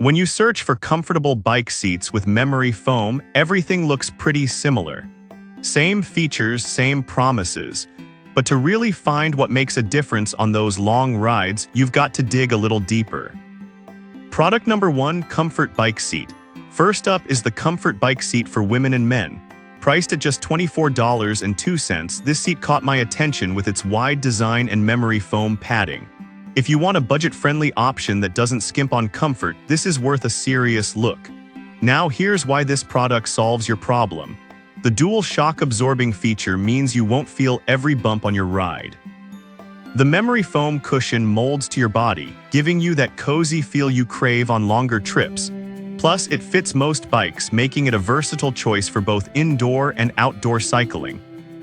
When you search for comfortable bike seats with memory foam, everything looks pretty similar. Same features, same promises. But to really find what makes a difference on those long rides, you've got to dig a little deeper. Product number 1, Comfort Bike Seat. First up is the Comfort Bike Seat for women and men. Priced at just $24.02, this seat caught my attention with its wide design and memory foam padding. If you want a budget-friendly option that doesn't skimp on comfort, this is worth a serious look. Now here's why this product solves your problem. The dual shock-absorbing feature means you won't feel every bump on your ride. The memory foam cushion molds to your body, giving you that cozy feel you crave on longer trips. Plus, it fits most bikes, making it a versatile choice for both indoor and outdoor cycling.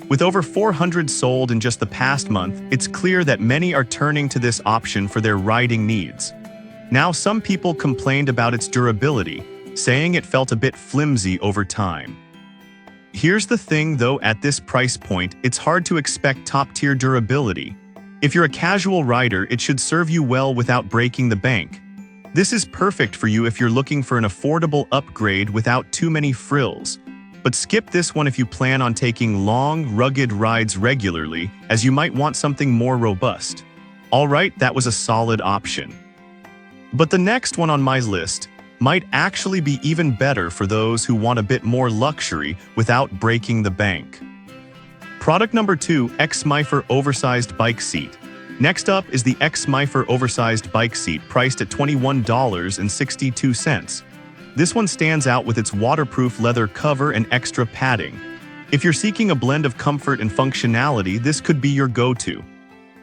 With over 400 sold in just the past month, it's clear that many are turning to this option for their riding needs. Now, some people complained about its durability, saying it felt a bit flimsy over time. Here's the thing though, at this price point, it's hard to expect top-tier durability. If you're a casual rider, it should serve you well without breaking the bank. This is perfect for you if you're looking for an affordable upgrade without too many frills. But skip this one if you plan on taking long, rugged rides regularly, as you might want something more robust. Alright, that was a solid option. But the next one on my list might actually be even better for those who want a bit more luxury without breaking the bank. Product number 2, X-Mifer Oversized Bike Seat. Next up is the X-Mifer Oversized Bike Seat, priced at $21.62. This one stands out with its waterproof leather cover and extra padding. If you're seeking a blend of comfort and functionality, this could be your go-to.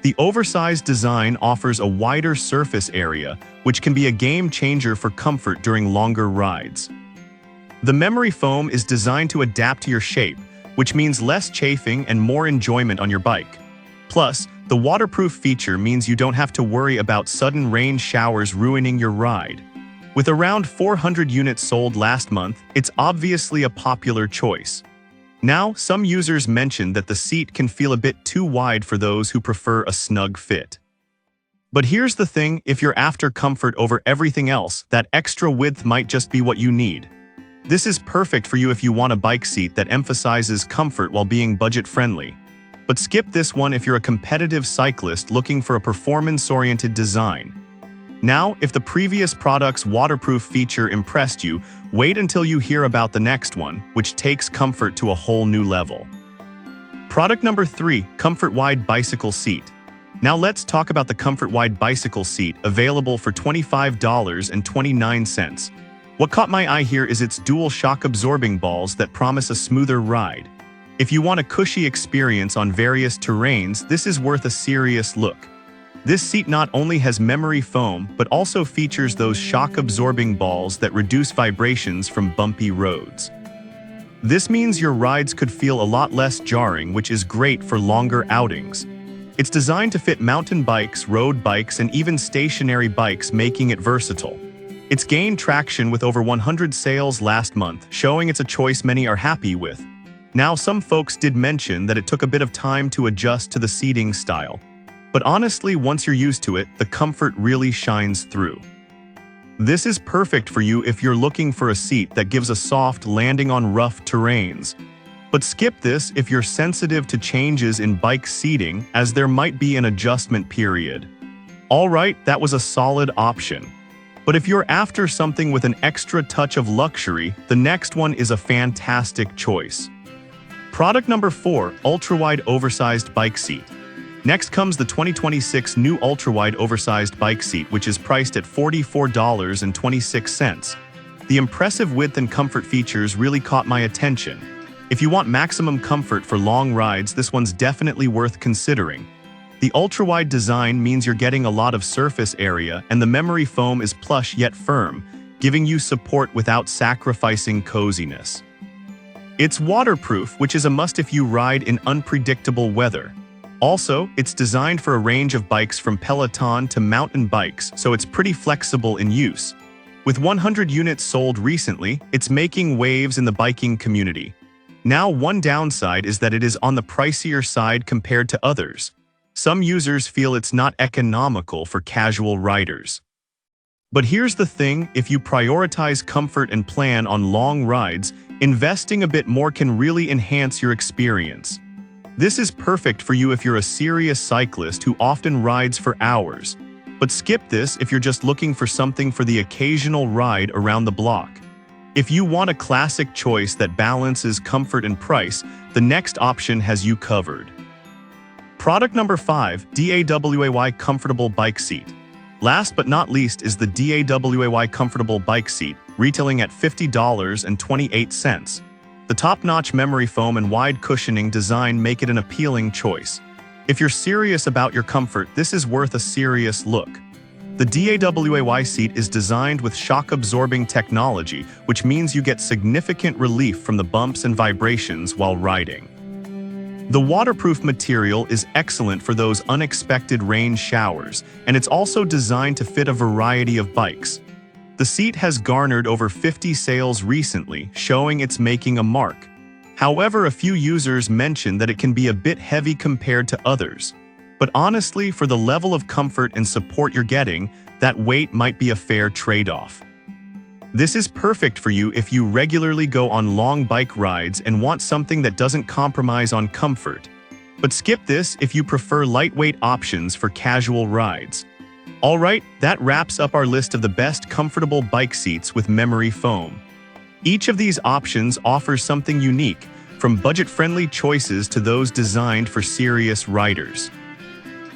The oversized design offers a wider surface area, which can be a game changer for comfort during longer rides. The memory foam is designed to adapt to your shape, which means less chafing and more enjoyment on your bike. Plus, the waterproof feature means you don't have to worry about sudden rain showers ruining your ride. With around 400 units sold last month, it's obviously a popular choice. Now, some users mentioned that the seat can feel a bit too wide for those who prefer a snug fit. But here's the thing, if you're after comfort over everything else, that extra width might just be what you need. This is perfect for you if you want a bike seat that emphasizes comfort while being budget-friendly. But skip this one if you're a competitive cyclist looking for a performance-oriented design. Now, if the previous product's waterproof feature impressed you, wait until you hear about the next one, which takes comfort to a whole new level. Product number 3, Comfort Wide Bicycle Seat. Now let's talk about the Comfort Wide Bicycle Seat, available for $25.29. What caught my eye here is its dual shock-absorbing balls that promise a smoother ride. If you want a cushy experience on various terrains, this is worth a serious look. This seat not only has memory foam, but also features those shock-absorbing balls that reduce vibrations from bumpy roads. This means your rides could feel a lot less jarring, which is great for longer outings. It's designed to fit mountain bikes, road bikes, and even stationary bikes, making it versatile. It's gained traction with over 100 sales last month, showing it's a choice many are happy with. Now, some folks did mention that it took a bit of time to adjust to the seating style. But honestly, once you're used to it, the comfort really shines through. This is perfect for you if you're looking for a seat that gives a soft landing on rough terrains. But skip this if you're sensitive to changes in bike seating, as there might be an adjustment period. Alright, that was a solid option. But if you're after something with an extra touch of luxury, the next one is a fantastic choice. Product number 4, Ultra-Wide Oversized Bike Seat. Next comes the 2026 new ultra-wide oversized bike seat, which is priced at $44.26. The impressive width and comfort features really caught my attention. If you want maximum comfort for long rides, this one's definitely worth considering. The ultra-wide design means you're getting a lot of surface area, and the memory foam is plush yet firm, giving you support without sacrificing coziness. It's waterproof, which is a must if you ride in unpredictable weather. Also, it's designed for a range of bikes from Peloton to mountain bikes, so it's pretty flexible in use. With 100 units sold recently, it's making waves in the biking community. Now, one downside is that it is on the pricier side compared to others. Some users feel it's not economical for casual riders. But here's the thing, if you prioritize comfort and plan on long rides, investing a bit more can really enhance your experience. This is perfect for you if you're a serious cyclist who often rides for hours. But skip this if you're just looking for something for the occasional ride around the block. If you want a classic choice that balances comfort and price, the next option has you covered. Product number 5, DAWAY Comfortable Bike Seat. Last but not least is the DAWAY Comfortable Bike Seat, retailing at $50.28. The top-notch memory foam and wide cushioning design make it an appealing choice. If you're serious about your comfort, this is worth a serious look. The DAWAY seat is designed with shock-absorbing technology, which means you get significant relief from the bumps and vibrations while riding. The waterproof material is excellent for those unexpected rain showers, and it's also designed to fit a variety of bikes. The seat has garnered over 50 sales recently, showing it's making a mark. However, a few users mention that it can be a bit heavy compared to others. But honestly, for the level of comfort and support you're getting, that weight might be a fair trade-off. This is perfect for you if you regularly go on long bike rides and want something that doesn't compromise on comfort. But skip this if you prefer lightweight options for casual rides. Alright, that wraps up our list of the best comfortable bike seats with memory foam. Each of these options offers something unique, from budget-friendly choices to those designed for serious riders.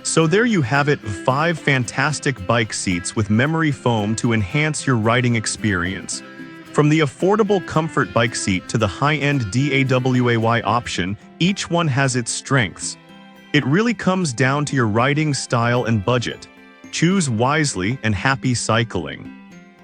So there you have it, 5 fantastic bike seats with memory foam to enhance your riding experience. From the affordable comfort bike seat to the high-end DAWAY option, each one has its strengths. It really comes down to your riding style and budget. Choose wisely and happy cycling.